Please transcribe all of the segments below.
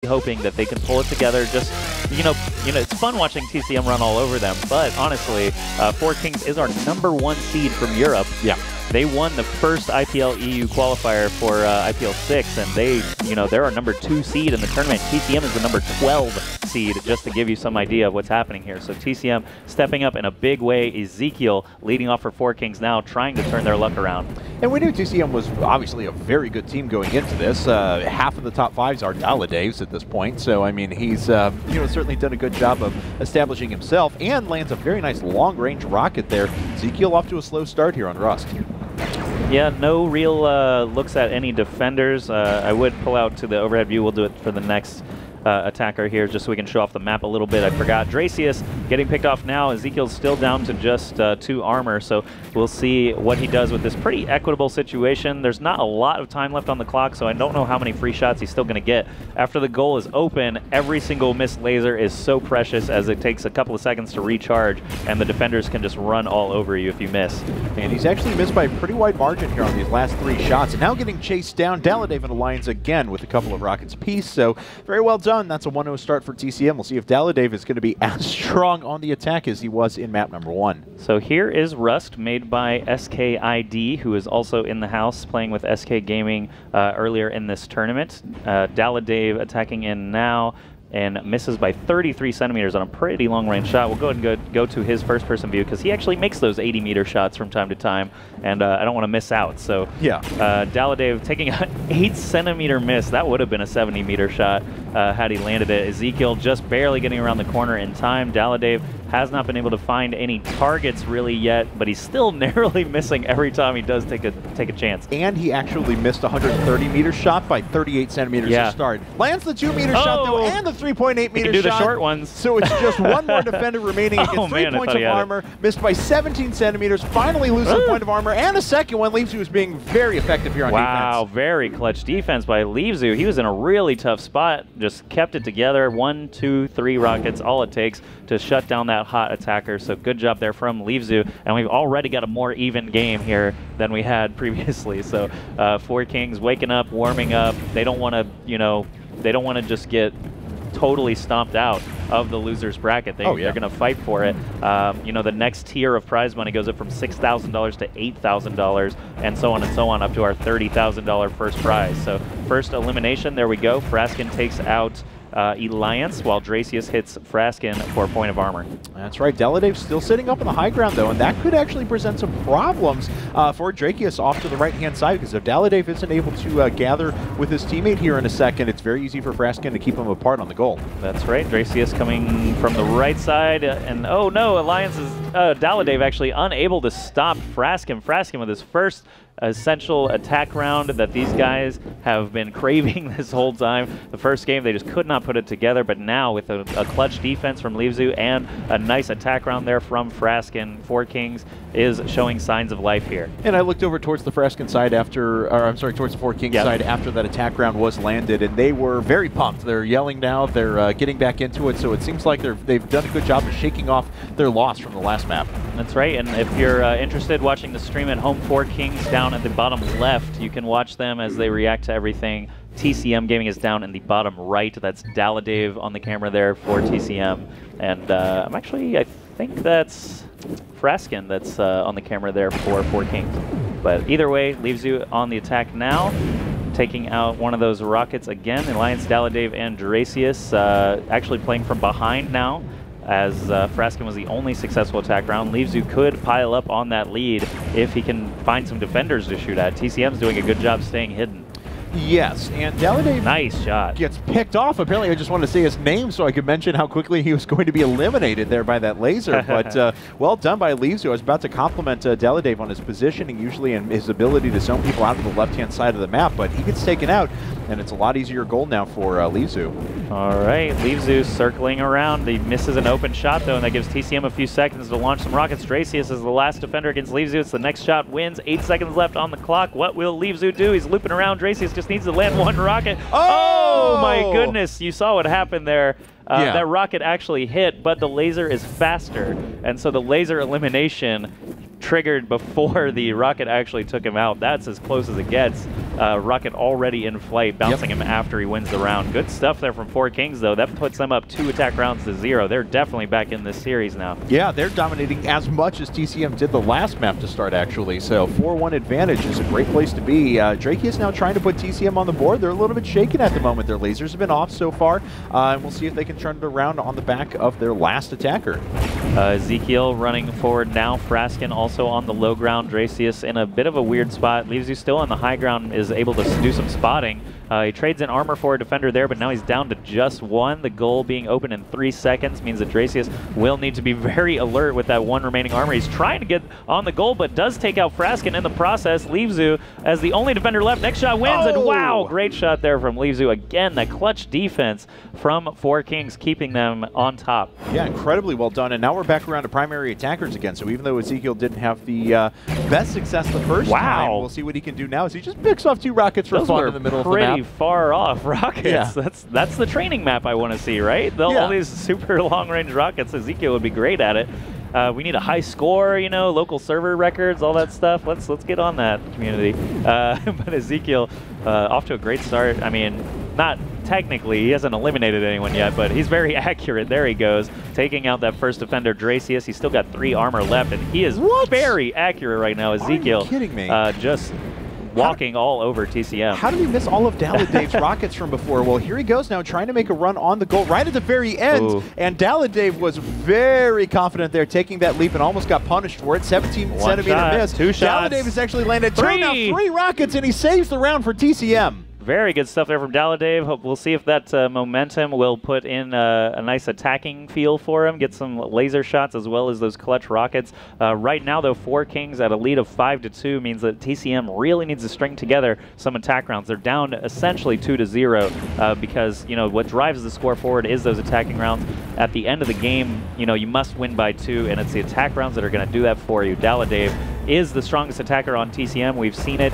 hoping that they can pull it together. Just it's fun watching TCM run all over them, but honestly, Four Kings is our #1 seed from Europe. Yeah. They won the first IPL EU qualifier for IPL 6, and they're our #2 seed in the tournament. TCM is the #12 seed, just to give you some idea of what's happening here. So TCM stepping up in a big way. Ezekiel leading off for Four Kings now, trying to turn their luck around. And we knew TCM was obviously a very good team going into this. Half of the top fives are Dalade's at this point, so I mean he's certainly done a good job of establishing himself and lands a very nice long-range rocket there. Ezekiel off to a slow start here on Rust. Yeah, no real looks at any defenders. I would pull out to the overhead view. We'll do it for the next attacker here, just so we can show off the map a little bit. I forgot. Dracius getting picked off now. Ezekiel's still down to just 2 armor, so we'll see what he does with this pretty equitable situation. There's not a lot of time left on the clock, so I don't know how many free shots he's still going to get. After the goal is open, every single missed laser is so precious, as it takes a couple of seconds to recharge, and the defenders can just run all over you if you miss. And he's actually missed by a pretty wide margin here on these last 3 shots, and now getting chased down. Dalade and Alliance again with a couple of rockets apiece, so very well done. That's a 1-0 start for TCM. We'll see if Dalade is going to be as strong on the attack as he was in map #1. So here is Rust, made by SKID, who is also in the house playing with SK Gaming earlier in this tournament. Dalade attacking in now and misses by 33 centimeters on a pretty long-range shot. We'll go ahead and go to his first-person view, because he actually makes those 80-meter shots from time to time, and I don't want to miss out. So yeah, Dalade taking an 8-centimeter miss. That would have been a 70-meter shot had he landed it. Ezekiel just barely getting around the corner in time. Dalade has not been able to find any targets really yet, but he's still narrowly missing every time he does take a chance. And he actually missed a 130-meter shot by 38 centimeters to start. Lands the 2-meter shot, though, and the 3.8-meter shot. Do the short ones. So it's just one more defender remaining. It gets 3 points of armor, missed by 17 centimeters, finally loses a point of armor, and a second one. Leaves being very effective here on defense. Wow, very clutch defense by Leavezu. He was in a really tough spot, just kept it together. 1, 2, 3 rockets, all it takes to shut down that hot attacker. So good job there from Leavezu, and we've already got a more even game here than we had previously. So Four Kings waking up, warming up. They don't want to just get totally stomped out of the loser's bracket. They're going to fight for it. The next tier of prize money goes up from $6,000 to $8,000, and so on, up to our $30,000 first prize. So first elimination, there we go. Fraskin takes out Alliance, while Dracius hits Fraskin for a point of armor. That's right. Dalade's still sitting up on the high ground, though, and that could actually present some problems for Dracius off to the right-hand side, because if Dalade isn't able to gather with his teammate here in a second, it's very easy for Fraskin to keep him apart on the goal. That's right. Dracius coming from the right side, and oh no, Alliance is Dalade actually unable to stop Fraskin. Fraskin with his first essential attack round that these guys have been craving this whole time. The first game, they just could not put it together, but now with a clutch defense from Leavezu and a nice attack round there from Fraskin, Four Kings is showing signs of life here. And I looked over towards the Fraskin side towards the Four Kings side after that attack round was landed, and they were very pumped. They're yelling now, they're getting back into it, so it seems like they've done a good job of shaking off their loss from the last map. That's right, and if you're interested watching the stream at home, Four Kings down at the bottom left, you can watch them as they react to everything. TCM Gaming is down in the bottom right. That's Dalade on the camera there for TCM, and I think that's Fraskin that's on the camera there for Four Kings. But either way, leaves you on the attack now, taking out one of those rockets again. Alliance, Dalade, and Dracius actually playing from behind now, as Fraskin was the only successful attack round. Leavezu could pile up on that lead if he can find some defenders to shoot at. TCM's doing a good job staying hidden. Yes, and Dalade nice shot. Gets picked off. Apparently, I just wanted to say his name so I could mention how quickly he was going to be eliminated there by that laser. But well done by Leavezu. I was about to compliment Dalade on his positioning usually and his ability to zone people out to the left-hand side of the map, but he gets taken out, and it's a lot easier goal now for Leavezu. All right, Leavezu circling around. He misses an open shot, though, and that gives TCM a few seconds to launch some rockets. Dracius is the last defender against Leavezu. It's the next shot wins. 8 seconds left on the clock. What will Leavezu do? He's looping around. Dracius just needs to land one rocket. Oh my goodness, you saw what happened there. That rocket actually hit, but the laser is faster, and so the laser elimination triggered before the rocket actually took him out. That's as close as it gets. Rocket already in flight, bouncing him after he wins the round. Good stuff there from 4Kings, though. That puts them up 2 attack rounds to 0. They're definitely back in this series now. Yeah, they're dominating as much as TCM did the last map to start, actually. So 4-1 advantage is a great place to be. Drake is now trying to put TCM on the board. They're a little bit shaken at the moment. Their lasers have been off so far, and we'll see if they can turn it around on the back of their last attacker. Ezekiel running forward now. Fraskin also on the low ground. Dracius in a bit of a weird spot. Leaves you still on the high ground, is able to do some spotting. He trades in armor for a defender there, but now he's down to just 1. The goal being open in 3 seconds means that Dracius will need to be very alert with that 1 remaining armor. He's trying to get on the goal, but does take out Fraskin in the process. Leavezu as the only defender left. Next shot wins, and wow, great shot there from Leavezu. Again, that clutch defense from 4Kings, keeping them on top. Yeah, incredibly well done. And now we're back around to primary attackers again. So even though Ezekiel didn't have the best success the first time, we'll see what he can do now as he just picks off 2 rockets for fun in the middle of the map. Far off rockets. Yeah. That's the training map I want to see, right? All these super long-range rockets. Ezekiel would be great at it. We need a high score, you know, local server records, all that stuff. Let's get on that, community. But Ezekiel off to a great start. I mean, not technically, he hasn't eliminated anyone yet, but he's very accurate. There he goes, taking out that first defender, Dracius. He's still got 3 armor left, and he is very accurate right now. Ezekiel, are you kidding me? Just walking all over TCM. How did we miss all of Dave's rockets from before? Well, here he goes now, trying to make a run on the goal right at the very end. Ooh. And Dave was very confident there, taking that leap and almost got punished for it. 17-centimeter miss. 2 shots. Dave has actually landed 3. now 3 rockets, and he saves the round for TCM. Very good stuff there from Dave. We'll see if that momentum will put in a nice attacking feel for him, get some laser shots as well as those clutch rockets. Right now, though, 4Kings at a lead of 5-2 means that TCM really needs to string together some attack rounds. They're down essentially 2-0 because, you know, what drives the score forward is those attacking rounds. At the end of the game, you know, you must win by 2, and it's the attack rounds that are going to do that for you. Dave is the strongest attacker on TCM. We've seen it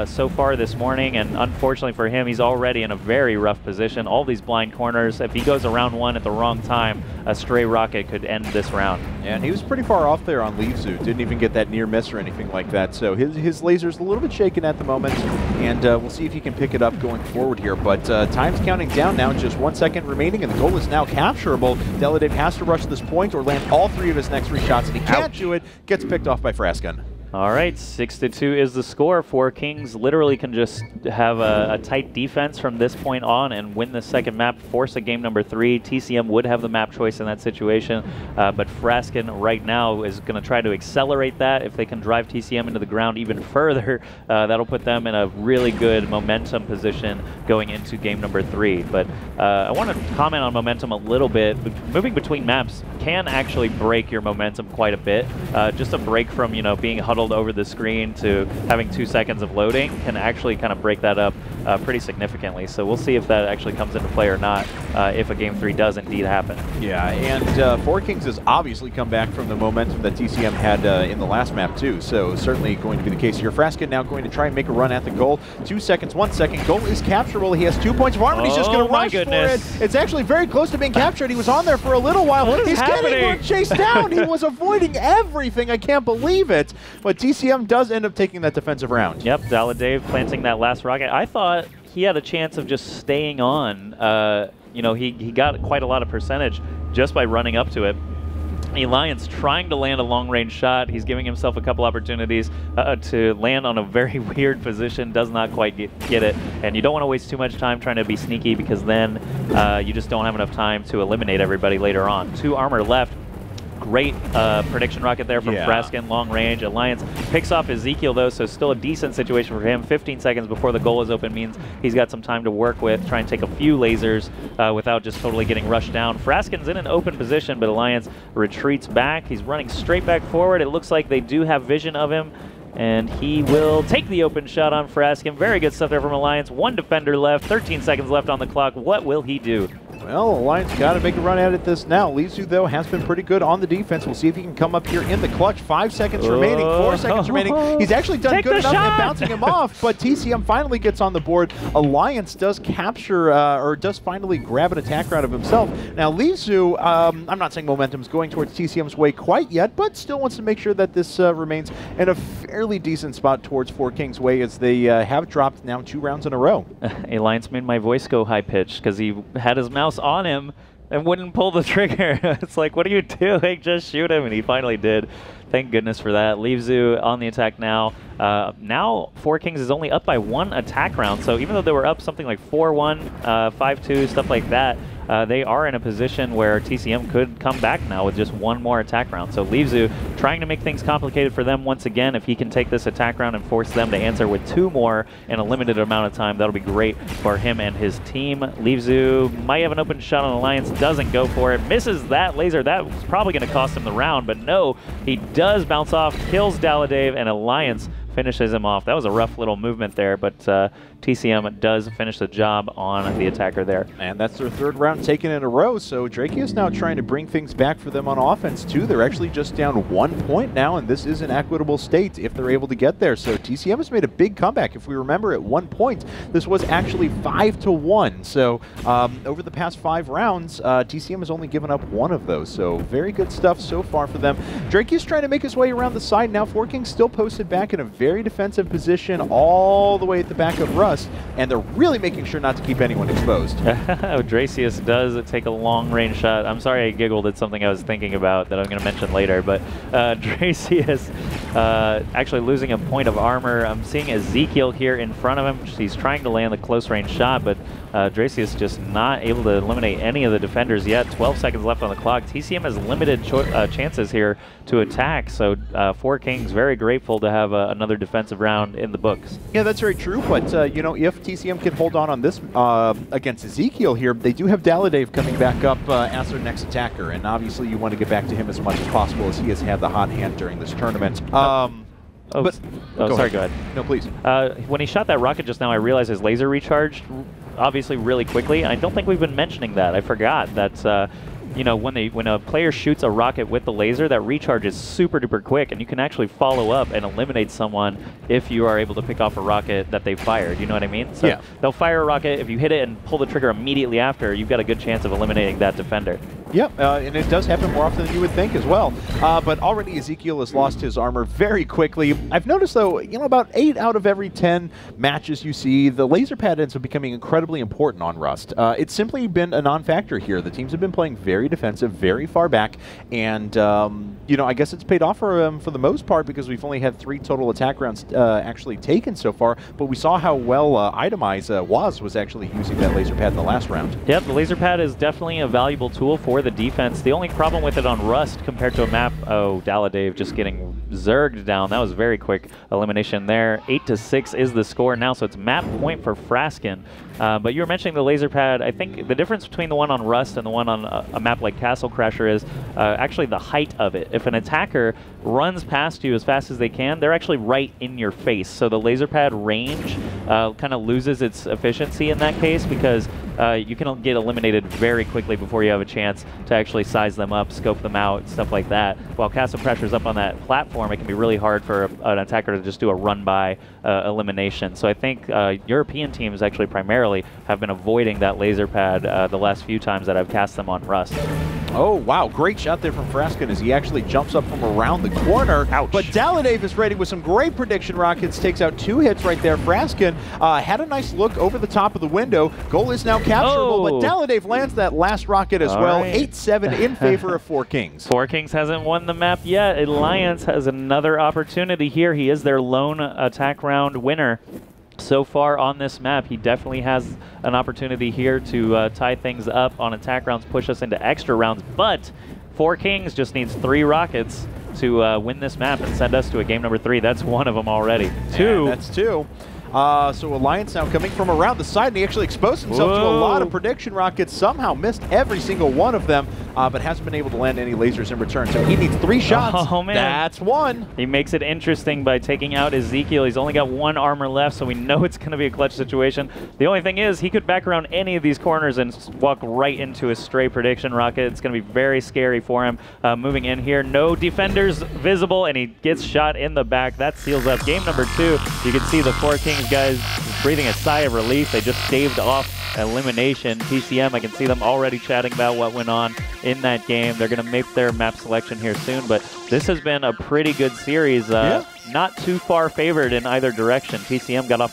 so far this morning, and unfortunately for him, he's already in a very rough position. All these blind corners, if he goes around 1 at the wrong time, a stray rocket could end this round. Yeah, and he was pretty far off there on Leavezu. Didn't even get that near miss or anything like that. So his laser's a little bit shaken at the moment, and we'll see if he can pick it up going forward here. But time's counting down now, just 1 second remaining, and the goal is now capturable. Dave has to rush this point or land all 3 of his next 3 shots, and he can't do it. Gets picked off by Fraskin. All right, 6-2 is the score. 4Kings literally can just have a tight defense from this point on and win the second map, force a game number 3. TCM would have the map choice in that situation, but Fraskin right now is going to try to accelerate that. If they can drive TCM into the ground even further, that'll put them in a really good momentum position going into game number 3. But I want to comment on momentum a little bit. Moving between maps can actually break your momentum quite a bit. Just a break from, you know, being huddled over the screen to having 2 seconds of loading can actually kind of break that up pretty significantly. So we'll see if that actually comes into play or not if a game 3 does indeed happen. Yeah, and 4Kings has obviously come back from the momentum that TCM had in the last map too. So certainly going to be the case here. Fraskin now going to try and make a run at the goal. 2 seconds, 1 second. Goal is capturable. He has 2 points of armor. And he's just going to rush for it. It's actually very close to being captured. He was on there for a little while. He's getting chased down. He was avoiding everything. I can't believe it. But TCM does end up taking that defensive round. Yep, Dave planting that last rocket. I thought he had a chance of just staying on. You know, he got quite a lot of percentage just by running up to it. Alliance trying to land a long-range shot. He's giving himself a couple opportunities to land on a very weird position. Does not quite get it. And you don't want to waste too much time trying to be sneaky because then you just don't have enough time to eliminate everybody later on. 2 armor left. Great prediction rocket there from Fraskin, long range. Alliance picks off Ezekiel, though, so still a decent situation for him. 15 seconds before the goal is open means he's got some time to work with, try and take a few lasers without just totally getting rushed down. Fraskin's in an open position, but Alliance retreats back. He's running straight back forward. It looks like they do have vision of him, and he will take the open shot on Fraskin. Very good stuff there from Alliance. 1 defender left, 13 seconds left on the clock. What will he do? Well, Alliance got to make a run at it this now. Lizu, though, has been pretty good on the defense. We'll see if he can come up here in the clutch. 5 seconds remaining, 4 seconds remaining. He's actually done good enough at bouncing him off, but TCM finally gets on the board. Alliance does capture, or does finally grab an attack round of himself. Now, Lizu, I'm not saying momentum's going towards TCM's way quite yet, but still wants to make sure that this remains in a fairly decent spot towards Four Kings' way, as they have dropped now 2 rounds in a row. Alliance made my voice go high-pitched because he had his mouse on him and wouldn't pull the trigger. It's like, what are you doing? Just shoot him, and he finally did. Thank goodness for that. Lizu on the attack now. Now Four Kings is only up by 1 attack round, so even though they were up something like 4-1, 5-2, stuff like that, they are in a position where TCM could come back now with just 1 more attack round. So Lizu trying to make things complicated for them once again. If he can take this attack round and force them to answer with 2 more in a limited amount of time, that'll be great for him and his team. Lizu might have an open shot on Alliance, doesn't go for it, misses that laser. That was probably going to cost him the round, but no, he does bounce off, kills Daladave, and Alliance finishes him off. That was a rough little movement there, but TCM does finish the job on the attacker there. And that's their 3rd round taken in a row, so Drake is now trying to bring things back for them on offense too. They're actually just down 1 point now, and this is an equitable state if they're able to get there. So TCM has made a big comeback. If we remember, at 1 point, this was actually 5-1. So over the past 5 rounds, TCM has only given up 1 of those. So very good stuff so far for them. Drake is trying to make his way around the side now. Four Kings still posted back in a very defensive position all the way at the back of Rust, and they're really making sure not to keep anyone exposed. Dracius does take a long-range shot. I'm sorry I giggled at something I was thinking about that I'm going to mention later, but Dracius actually losing a point of armor. I'm seeing Ezekiel here in front of him. He's trying to land the close-range shot, but Dracius just not able to eliminate any of the defenders yet. 12 seconds left on the clock. TCM has limited chances here to attack, so Four Kings very grateful to have another defensive round in the books. Yeah, that's very true, but you know, if TCM can hold on this against Ezekiel here, they do have Daladave coming back up as their next attacker, and obviously you want to get back to him as much as possible, as he has had the hot hand during this tournament. Go ahead. No, please. When he shot that rocket just now, I realized his laser recharged obviously really quickly. I don't think we've been mentioning that. I forgot that you know, when a player shoots a rocket with the laser, that recharge is super duper quick, and you can actually follow up and eliminate someone if you are able to pick off a rocket that they fired. You know what I mean? So yeah. They'll fire a rocket. If you hit it and pull the trigger immediately after, you've got a good chance of eliminating that defender. Yep, and it does happen more often than you would think as well. But already Ezekiel has lost his armor very quickly. I've noticed, though, you know, about 8 out of every 10 matches you see, the laser pad ends up becoming incredibly important on Rust. It's simply been a non-factor here. The teams have been playing very defensive, very far back, and you know, I guess it's paid off for them for the most part, because we've only had 3 total attack rounds actually taken so far. But we saw how well Itemize was actually using that laser pad in the last round. Yep, the laser pad is definitely a valuable tool for the defense. The only problem with it on Rust compared to a map, oh, Daladave just getting zerged down. That was a very quick elimination there. 8-6 is the score now, so it's map point for Fraskin. But you were mentioning the laser pad. I think the difference between the one on Rust and the one on a map like Castle Crasher is actually the height of it. If an attacker runs past you as fast as they can, they're actually right in your face. So the laser pad range kind of loses its efficiency in that case, because you can get eliminated very quickly before you have a chance to actually size them up, scope them out, stuff like that. While Castle Crasher's up on that platform, it can be really hard for an attacker to just do a run-by elimination. So I think European teams actually primarily have been avoiding that laser pad the last few times that I've cast them on Rust. Oh, wow. Great shot there from Fraskin as he actually jumps up from around the corner. Ouch. But Daladave is ready with some great prediction rockets. Takes out 2 hits right there. Fraskin had a nice look over the top of the window. Goal is now capturable, but Daladave lands that last rocket as well. Right. 8-7 in favor of Four Kings. Four Kings hasn't won the map yet. Alliance has another opportunity here. He is their lone attack round winner. So far on this map, he definitely has an opportunity here to tie things up on attack rounds, push us into extra rounds, but Four Kings just needs 3 rockets to win this map and send us to a game number 3. That's one of them already. 2. And that's 2. So Alliance now coming from around the side, and he actually exposed himself to a lot of prediction rockets. Somehow missed every single one of them, but hasn't been able to land any lasers in return. So he needs 3 shots. Oh, man. That's 1. He makes it interesting by taking out Ezekiel. He's only got 1 armor left, so we know it's going to be a clutch situation. The only thing is, he could back around any of these corners and walk right into a stray prediction rocket. It's going to be very scary for him. Moving in here, no defenders visible, and he gets shot in the back. That seals up game number 2. You can see the 4 Kings guys breathing a sigh of relief. They just staved off elimination. TCM, I can see them already chatting about what went on in that game. They're going to make their map selection here soon, but this has been a pretty good series. Not too far favored in either direction. TCM got off to